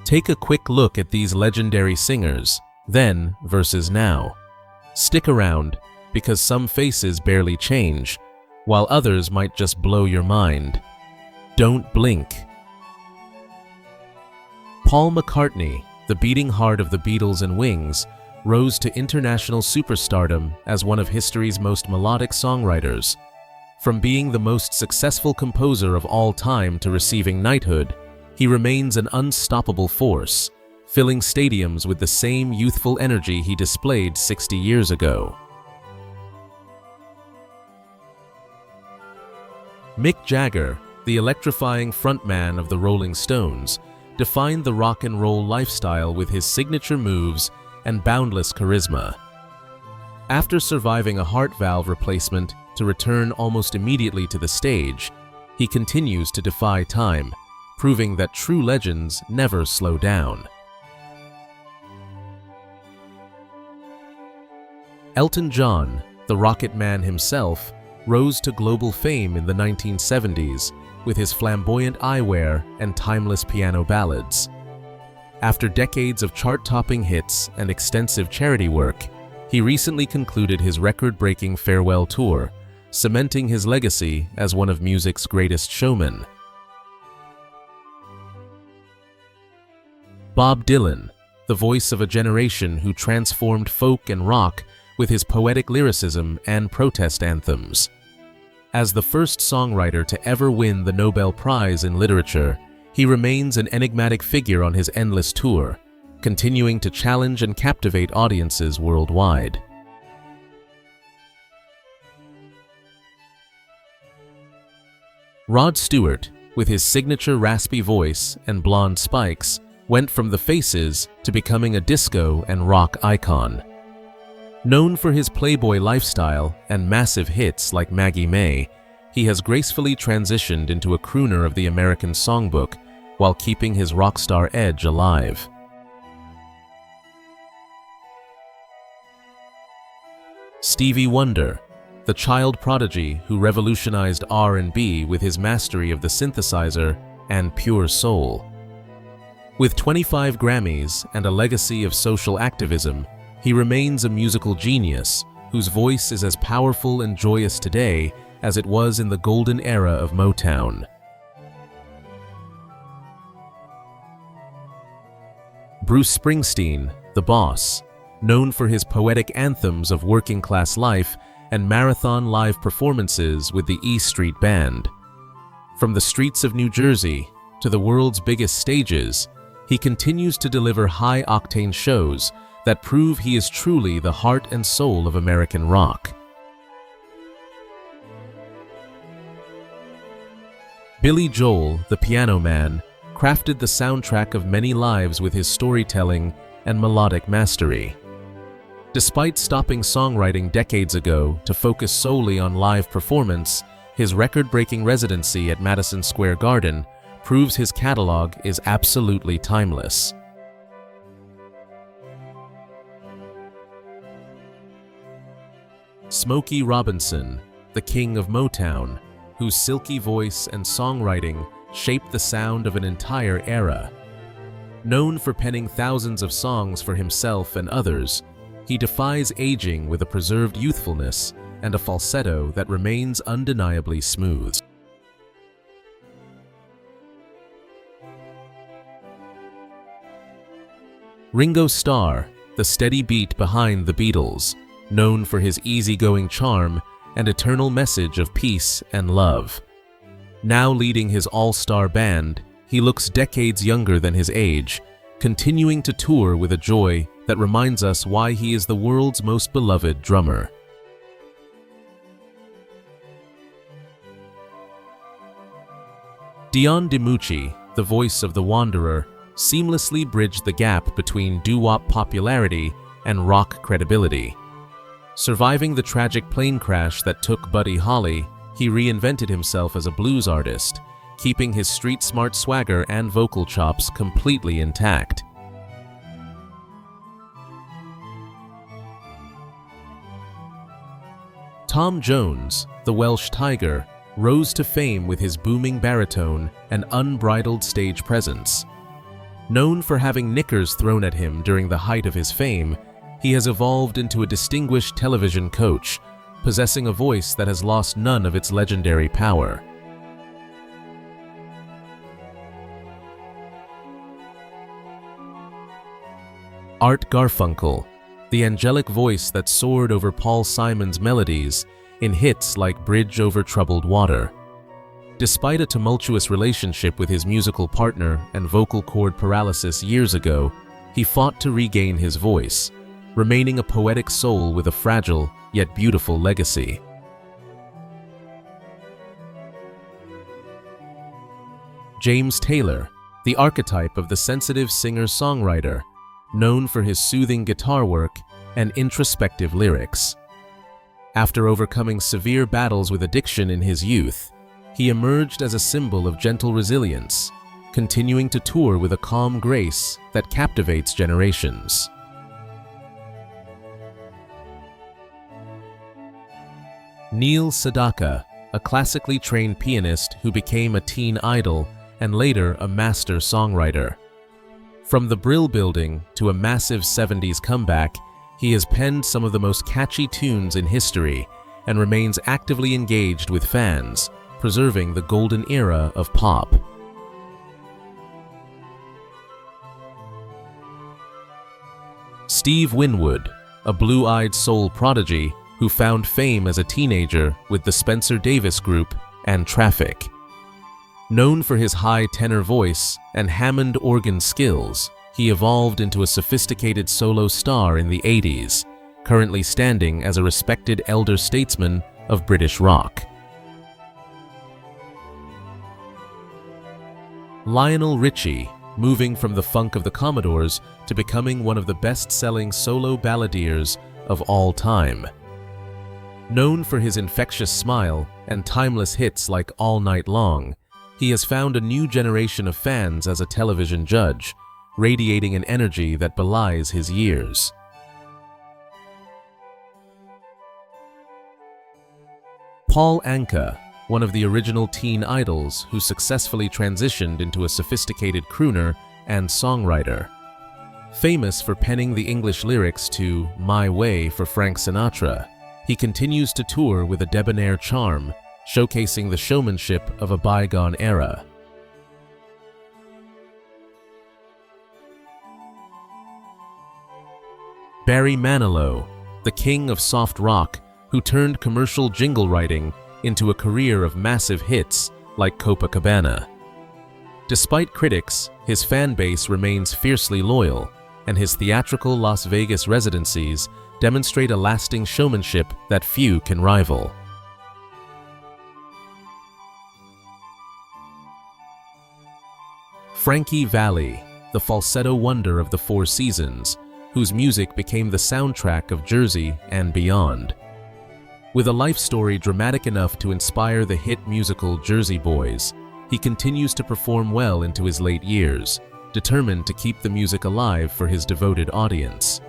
Take a quick look at these legendary singers, then versus now. Stick around, because some faces barely change, while others might just blow your mind. Don't blink. Paul McCartney, the beating heart of the Beatles and Wings, rose to international superstardom as one of history's most melodic songwriters. From being the most successful composer of all time to receiving knighthood, he remains an unstoppable force, filling stadiums with the same youthful energy he displayed 60 years ago. Mick Jagger, the electrifying frontman of the Rolling Stones, defined the rock and roll lifestyle with his signature moves and boundless charisma. After surviving a heart valve replacement to return almost immediately to the stage, he continues to defy time, proving that true legends never slow down. Elton John, the Rocket Man himself, rose to global fame in the 1970s with his flamboyant eyewear and timeless piano ballads. After decades of chart-topping hits and extensive charity work, he recently concluded his record-breaking farewell tour, cementing his legacy as one of music's greatest showmen. Bob Dylan, the voice of a generation who transformed folk and rock with his poetic lyricism and protest anthems. As the first songwriter to ever win the Nobel Prize in Literature, he remains an enigmatic figure on his endless tour, continuing to challenge and captivate audiences worldwide. Rod Stewart, with his signature raspy voice and blonde spikes, went from the Faces to becoming a disco and rock icon. Known for his playboy lifestyle and massive hits like Maggie May, he has gracefully transitioned into a crooner of the American songbook while keeping his rock star edge alive. Stevie Wonder, the child prodigy who revolutionized R&B with his mastery of the synthesizer and pure soul. With 25 Grammys and a legacy of social activism, he remains a musical genius whose voice is as powerful and joyous today as it was in the golden era of Motown. Bruce Springsteen, the Boss, known for his poetic anthems of working-class life and marathon live performances with the E Street Band. From the streets of New Jersey to the world's biggest stages, he continues to deliver high-octane shows that prove he is truly the heart and soul of American rock. Billy Joel, the Piano Man, crafted the soundtrack of many lives with his storytelling and melodic mastery. Despite stopping songwriting decades ago to focus solely on live performance, his record-breaking residency at Madison Square Garden proves his catalog is absolutely timeless. Smokey Robinson, the king of Motown, whose silky voice and songwriting shaped the sound of an entire era. Known for penning thousands of songs for himself and others, he defies aging with a preserved youthfulness and a falsetto that remains undeniably smooth. Ringo Starr, the steady beat behind the Beatles, known for his easygoing charm and eternal message of peace and love. Now leading his all-star band, he looks decades younger than his age, continuing to tour with a joy that reminds us why he is the world's most beloved drummer. Dion DiMucci, the voice of The Wanderer, seamlessly bridged the gap between doo-wop popularity and rock credibility. Surviving the tragic plane crash that took Buddy Holly, he reinvented himself as a blues artist, keeping his street-smart swagger and vocal chops completely intact. Tom Jones, the Welsh Tiger, rose to fame with his booming baritone and unbridled stage presence. Known for having knickers thrown at him during the height of his fame, he has evolved into a distinguished television coach, possessing a voice that has lost none of its legendary power. Art Garfunkel, the angelic voice that soared over Paul Simon's melodies in hits like Bridge Over Troubled Water. Despite a tumultuous relationship with his musical partner and vocal cord paralysis years ago, he fought to regain his voice, remaining a poetic soul with a fragile yet beautiful legacy. James Taylor, the archetype of the sensitive singer-songwriter, known for his soothing guitar work and introspective lyrics. After overcoming severe battles with addiction in his youth, he emerged as a symbol of gentle resilience, continuing to tour with a calm grace that captivates generations. Neil Sedaka, a classically trained pianist who became a teen idol and later a master songwriter. From the Brill Building to a massive 70s comeback, he has penned some of the most catchy tunes in history and remains actively engaged with fans, preserving the golden era of pop. Steve Winwood, a blue-eyed soul prodigy who found fame as a teenager with the Spencer Davis Group and Traffic. Known for his high tenor voice and Hammond organ skills, he evolved into a sophisticated solo star in the 80s, currently standing as a respected elder statesman of British rock. Lionel Richie, moving from the funk of the Commodores to becoming one of the best-selling solo balladeers of all time. Known for his infectious smile and timeless hits like All Night Long, he has found a new generation of fans as a television judge, radiating an energy that belies his years. Paul Anka, one of the original teen idols who successfully transitioned into a sophisticated crooner and songwriter. Famous for penning the English lyrics to My Way for Frank Sinatra, he continues to tour with a debonair charm, showcasing the showmanship of a bygone era. Barry Manilow, the king of soft rock who turned commercial jingle writing into a career of massive hits like Copacabana. Despite critics, his fan base remains fiercely loyal, and his theatrical Las Vegas residencies demonstrate a lasting showmanship that few can rival. Frankie Valli, the falsetto wonder of the Four Seasons, whose music became the soundtrack of Jersey and beyond. With a life story dramatic enough to inspire the hit musical Jersey Boys, he continues to perform well into his late years, determined to keep the music alive for his devoted audience.